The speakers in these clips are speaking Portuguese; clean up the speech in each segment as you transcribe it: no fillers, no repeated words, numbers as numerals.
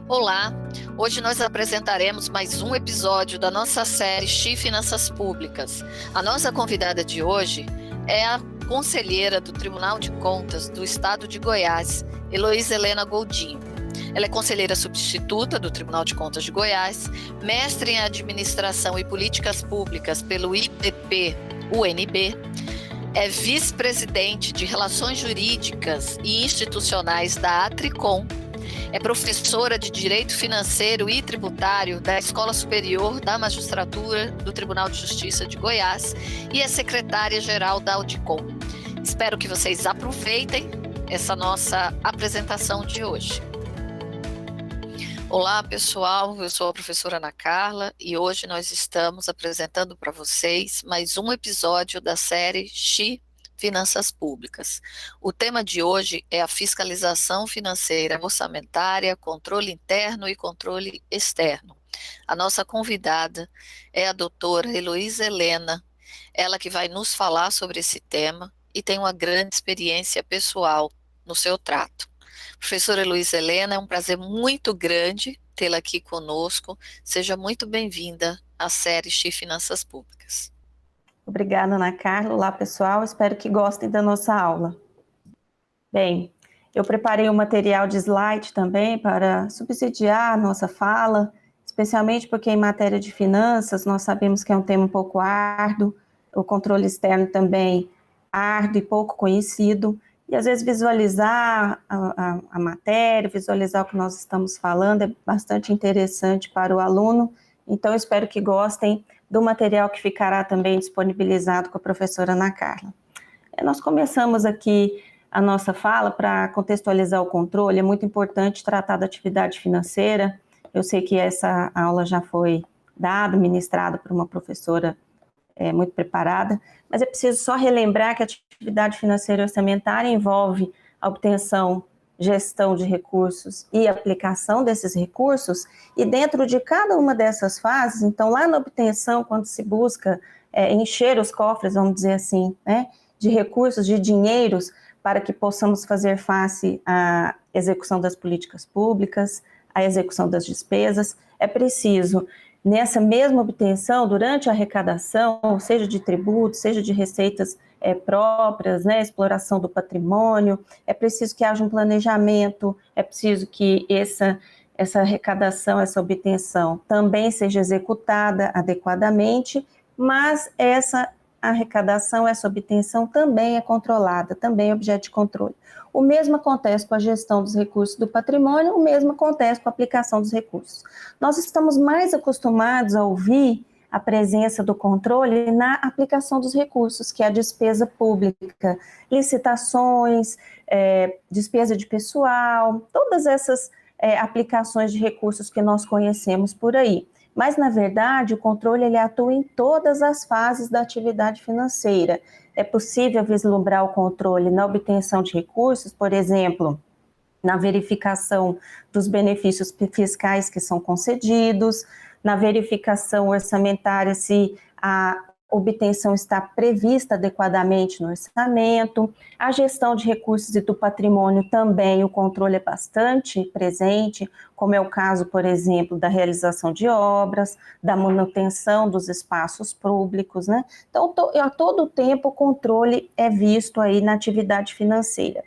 Olá, hoje nós apresentaremos mais um episódio da nossa série XI Finanças Públicas. A nossa convidada de hoje é a conselheira do Tribunal de Contas do Estado de Goiás, Heloísa Helena Goldin. Ela é conselheira substituta do Tribunal de Contas de Goiás, mestre em Administração e Políticas Públicas pelo IPP-UNB, é vice-presidente de Relações Jurídicas e Institucionais da Atricom, é professora de Direito Financeiro e Tributário da Escola Superior da Magistratura do Tribunal de Justiça de Goiás e é secretária-geral da Audicom. Espero que vocês aproveitem essa nossa apresentação de hoje. Olá, pessoal, eu sou a professora Ana Carla e hoje nós estamos apresentando para vocês mais um episódio da série XI Finanças Públicas. O tema de hoje é a fiscalização financeira orçamentária, controle interno e controle externo. A nossa convidada é a doutora Heloísa Helena, ela que vai nos falar sobre esse tema e tem uma grande experiência pessoal no seu trato. Professora Heloísa Helena, é um prazer muito grande tê-la aqui conosco. Seja muito bem-vinda à série XI Finanças Públicas. Obrigada, Ana Carla. Olá, pessoal. Espero que gostem da nossa aula. Bem, eu preparei um material de slide também para subsidiar a nossa fala, especialmente porque em matéria de finanças nós sabemos que é um tema um pouco árduo, o controle externo também árduo e pouco conhecido, e às vezes visualizar a matéria, visualizar o que nós estamos falando é bastante interessante para o aluno, então eu espero que gostem do material que ficará também disponibilizado com a professora Ana Carla. Nós começamos aqui a nossa fala para contextualizar o controle, é muito importante tratar da atividade financeira, eu sei que essa aula já foi dada, ministrada por uma professora muito preparada, mas é preciso só relembrar que a atividade financeira orçamentária envolve a obtenção, gestão de recursos e aplicação desses recursos, e dentro de cada uma dessas fases, então lá na obtenção, quando se busca encher os cofres, vamos dizer assim, né, de recursos, de dinheiros, para que possamos fazer face à execução das políticas públicas, à execução das despesas, é preciso, nessa mesma obtenção, durante a arrecadação, seja de tributos, seja de receitas próprias, né, exploração do patrimônio, é preciso que haja um planejamento, é preciso que essa arrecadação, essa obtenção também seja executada adequadamente, mas essa arrecadação, essa obtenção também é controlada, também é objeto de controle. O mesmo acontece com a gestão dos recursos do patrimônio, o mesmo acontece com a aplicação dos recursos. Nós estamos mais acostumados a ouvir a presença do controle na aplicação dos recursos, que é a despesa pública, licitações, despesa de pessoal, todas essas aplicações de recursos que nós conhecemos por aí. Mas, na verdade, o controle ele atua em todas as fases da atividade financeira. É possível vislumbrar o controle na obtenção de recursos, por exemplo, na verificação dos benefícios fiscais que são concedidos, na verificação orçamentária se a obtenção está prevista adequadamente no orçamento, a gestão de recursos e do patrimônio também, o controle é bastante presente, como é o caso, por exemplo, da realização de obras, da manutenção dos espaços públicos, né? Então, a todo tempo o controle é visto aí na atividade financeira.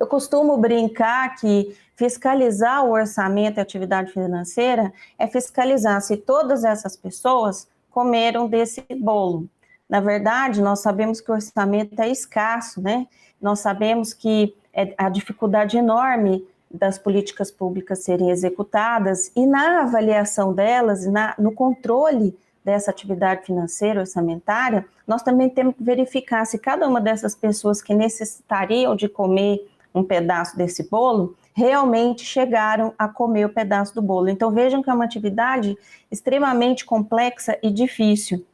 Eu costumo brincar que fiscalizar o orçamento e a atividade financeira é fiscalizar se todas essas pessoas comeram desse bolo. Na verdade, nós sabemos que o orçamento é escasso, né? Nós sabemos que a dificuldade enorme das políticas públicas serem executadas e na avaliação delas, no controle dessa atividade financeira orçamentária, nós também temos que verificar se cada uma dessas pessoas que necessitariam de comer um pedaço desse bolo, realmente chegaram a comer o pedaço do bolo. Então vejam que é uma atividade extremamente complexa e difícil.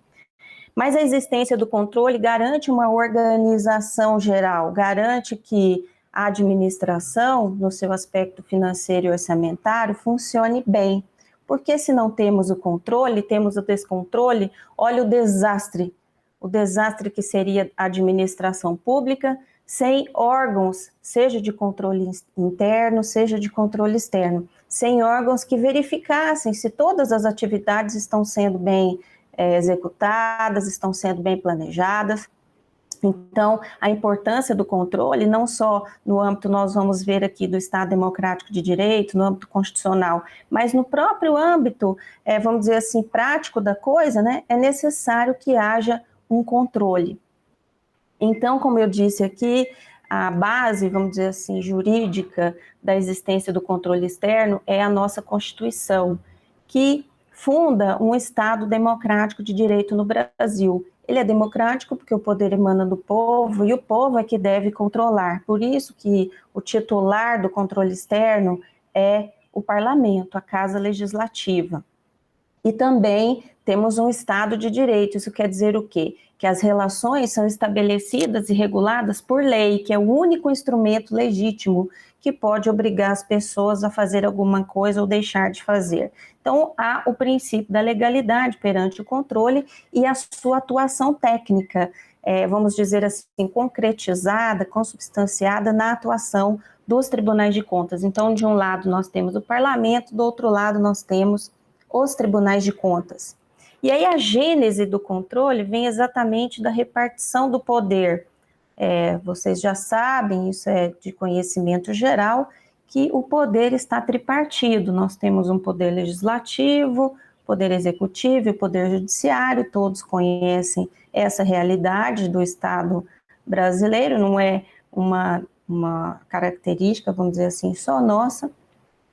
Mas a existência do controle garante uma organização geral, garante que a administração, no seu aspecto financeiro e orçamentário, funcione bem. Porque se não temos o controle, temos o descontrole, olha o desastre que seria a administração pública, sem órgãos, seja de controle interno, seja de controle externo, sem órgãos que verificassem se todas as atividades estão sendo bem executadas, estão sendo bem planejadas. Então, a importância do controle, não só no âmbito, nós vamos ver aqui, do Estado Democrático de Direito, no âmbito constitucional, mas no próprio âmbito, vamos dizer assim, prático da coisa, né, é necessário que haja um controle. Então, como eu disse aqui, a base, vamos dizer assim, jurídica da existência do controle externo é a nossa Constituição, que funda um Estado democrático de direito no Brasil. Ele é democrático porque o poder emana do povo e o povo é que deve controlar. Por isso que o titular do controle externo é o parlamento, a Casa Legislativa. E também temos um Estado de direito. Isso quer dizer o quê? Que as relações são estabelecidas e reguladas por lei, que é o único instrumento legítimo que pode obrigar as pessoas a fazer alguma coisa ou deixar de fazer. Então, há o princípio da legalidade perante o controle e a sua atuação técnica, vamos dizer assim, concretizada, consubstanciada na atuação dos tribunais de contas. Então, de um lado nós temos o parlamento, do outro lado nós temos os tribunais de contas. E aí a gênese do controle vem exatamente da repartição do poder. Vocês já sabem, isso é de conhecimento geral, que o poder está tripartido. Nós temos um poder legislativo, poder executivo e poder judiciário, todos conhecem essa realidade do Estado brasileiro, não é uma característica, vamos dizer assim, só nossa,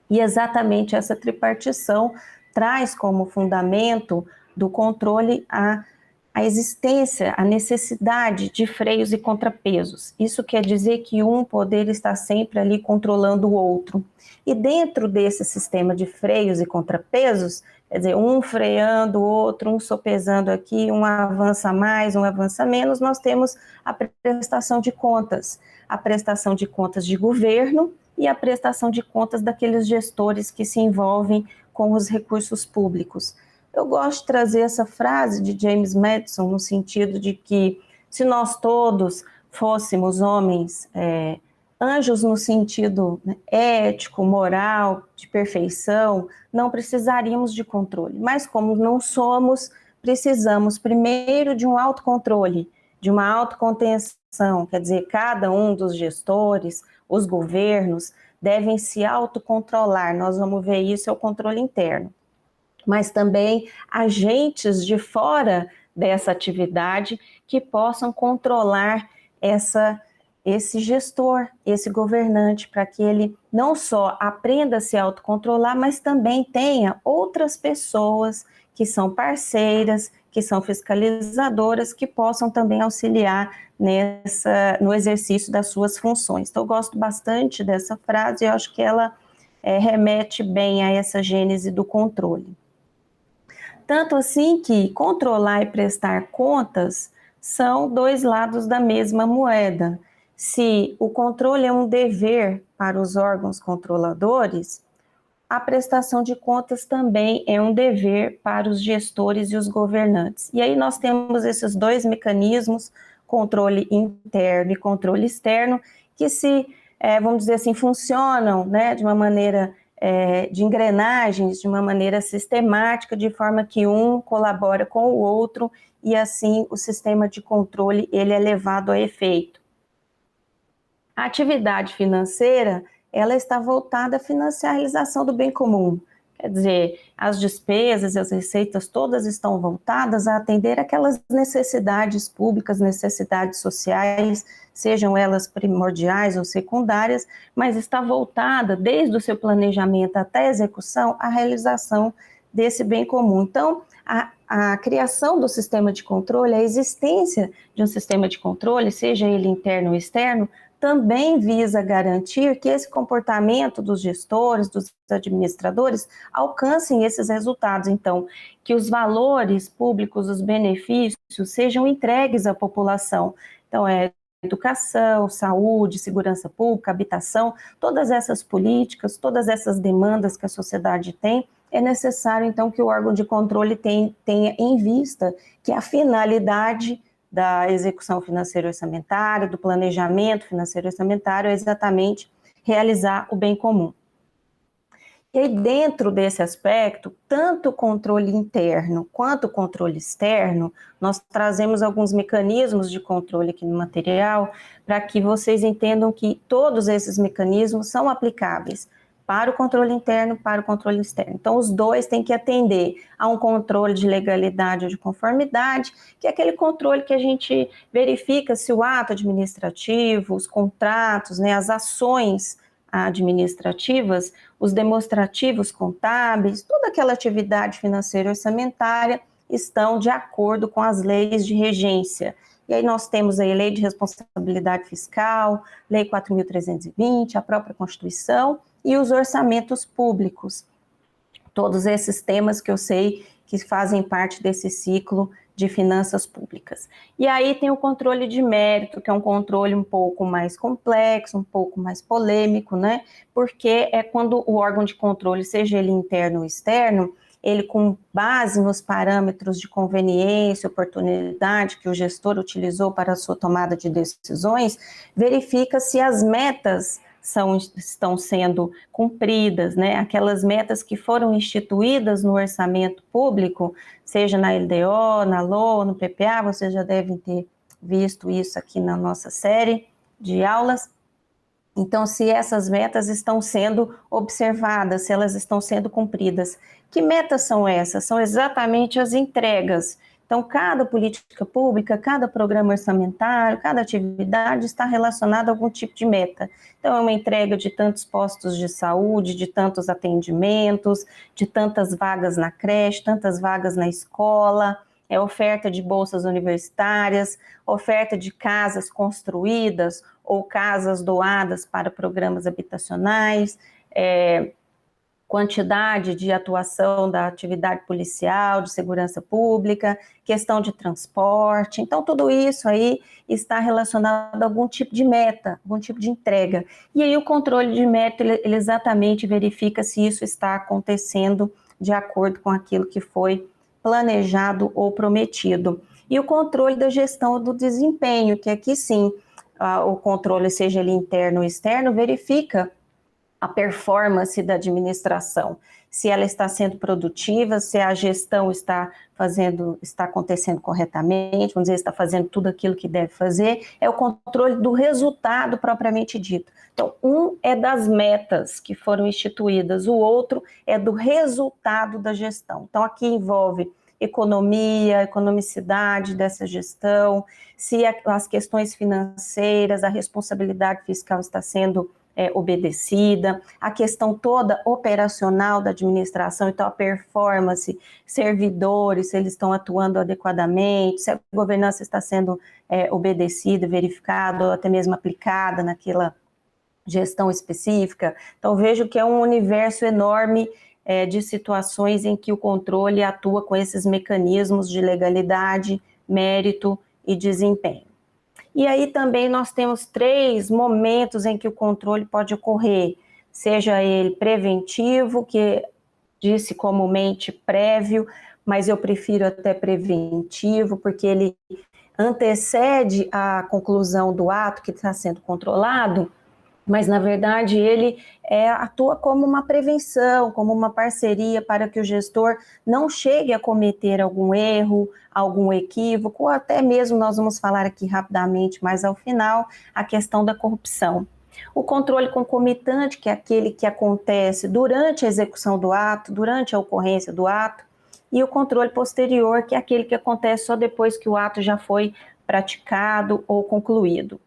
e exatamente essa tripartição traz como fundamento do controle a existência, a necessidade de freios e contrapesos. Isso quer dizer que um poder está sempre ali controlando o outro. E dentro desse sistema de freios e contrapesos, quer dizer, um freando o outro, um sopesando aqui, um avança mais, um avança menos, nós temos a prestação de contas. A prestação de contas de governo e a prestação de contas daqueles gestores que se envolvem com os recursos públicos. Eu gosto de trazer essa frase de James Madison no sentido de que se nós todos fôssemos homens, anjos no sentido, né, ético, moral, de perfeição, não precisaríamos de controle. Mas como não somos, precisamos primeiro de um autocontrole, de uma autocontenção, quer dizer, cada um dos gestores, os governos, devem se autocontrolar. Nós vamos ver isso, é o controle interno. Mas também agentes de fora dessa atividade que possam controlar esse gestor, esse governante, para que ele não só aprenda a se autocontrolar, mas também tenha outras pessoas que são parceiras, que são fiscalizadoras, que possam também auxiliar no exercício das suas funções. Então, eu gosto bastante dessa frase e eu acho que ela remete bem a essa gênese do controle. Tanto assim que controlar e prestar contas são dois lados da mesma moeda. Se o controle é um dever para os órgãos controladores, a prestação de contas também é um dever para os gestores e os governantes. E aí nós temos esses dois mecanismos, controle interno e controle externo, que vamos dizer assim, funcionam, né, de uma maneira de engrenagens, de uma maneira sistemática, de forma que um colabora com o outro e assim o sistema de controle ele é levado a efeito. A atividade financeira, ela está voltada a financiar a realização do bem comum. Quer dizer, as despesas e as receitas todas estão voltadas a atender aquelas necessidades públicas, necessidades sociais, sejam elas primordiais ou secundárias, mas está voltada, desde o seu planejamento até a execução, à realização desse bem comum. Então, a criação do sistema de controle, a existência de um sistema de controle, seja ele interno ou externo, também visa garantir que esse comportamento dos gestores, dos administradores, alcancem esses resultados. Então, que os valores públicos, os benefícios, sejam entregues à população. Então, educação, saúde, segurança pública, habitação, todas essas políticas, todas essas demandas que a sociedade tem, é necessário, então, que o órgão de controle tenha em vista que a finalidade da execução financeira orçamentária, do planejamento financeiro orçamentário, é exatamente realizar o bem comum. E aí, dentro desse aspecto, tanto o controle interno quanto o controle externo, nós trazemos alguns mecanismos de controle aqui no material para que vocês entendam que todos esses mecanismos são aplicáveis para o controle interno, para o controle externo. Então, os dois têm que atender a um controle de legalidade ou de conformidade, que é aquele controle que a gente verifica se o ato administrativo, os contratos, né, as ações administrativas, os demonstrativos contábeis, toda aquela atividade financeira orçamentária estão de acordo com as leis de regência. E aí nós temos aí a Lei de Responsabilidade Fiscal, Lei 4.320, a própria Constituição e os orçamentos públicos. Todos esses temas que eu sei que fazem parte desse ciclo de finanças públicas. E aí tem o controle de mérito, que é um controle um pouco mais complexo, um pouco mais polêmico, né? Porque é quando o órgão de controle, seja ele interno ou externo, ele com base nos parâmetros de conveniência, oportunidade que o gestor utilizou para a sua tomada de decisões, verifica se as metas estão sendo cumpridas, né? Aquelas metas que foram instituídas no orçamento público, seja na LDO, na LOA, no PPA, vocês já devem ter visto isso aqui na nossa série de aulas. Então, se essas metas estão sendo observadas, se elas estão sendo cumpridas. Que metas são essas? São exatamente as entregas. Então, cada política pública, cada programa orçamentário, cada atividade está relacionada a algum tipo de meta. Então, é uma entrega de tantos postos de saúde, de tantos atendimentos, de tantas vagas na creche, tantas vagas na escola, é oferta de bolsas universitárias, oferta de casas construídas ou casas doadas para programas habitacionais, quantidade de atuação da atividade policial, de segurança pública, questão de transporte. Então, tudo isso aí está relacionado a algum tipo de meta, algum tipo de entrega. E aí o controle de meta, ele exatamente verifica se isso está acontecendo de acordo com aquilo que foi planejado ou prometido. E o controle da gestão do desempenho, que aqui sim, o controle, seja ele interno ou externo, verifica a performance da administração, se ela está sendo produtiva, se a gestão está acontecendo corretamente, vamos dizer, está fazendo tudo aquilo que deve fazer, é o controle do resultado propriamente dito. Então, um é das metas que foram instituídas, o outro é do resultado da gestão. Então, aqui envolve economia, economicidade dessa gestão, se as questões financeiras, a responsabilidade fiscal está sendo obedecida, a questão toda operacional da administração, então a performance, servidores, se eles estão atuando adequadamente, se a governança está sendo obedecida, verificada, ou até mesmo aplicada naquela gestão específica. Então vejo que é um universo enorme de situações em que o controle atua com esses mecanismos de legalidade, mérito e desempenho. E aí também nós temos 3 momentos em que o controle pode ocorrer, seja ele preventivo, que disse comumente prévio, mas eu prefiro até preventivo, porque ele antecede a conclusão do ato que está sendo controlado, mas na verdade ele atua como uma prevenção, como uma parceria para que o gestor não chegue a cometer algum erro, algum equívoco, ou até mesmo, nós vamos falar aqui rapidamente, mais ao final, a questão da corrupção. O controle concomitante, que é aquele que acontece durante a execução do ato, durante a ocorrência do ato, e o controle posterior, que é aquele que acontece só depois que o ato já foi praticado ou concluído.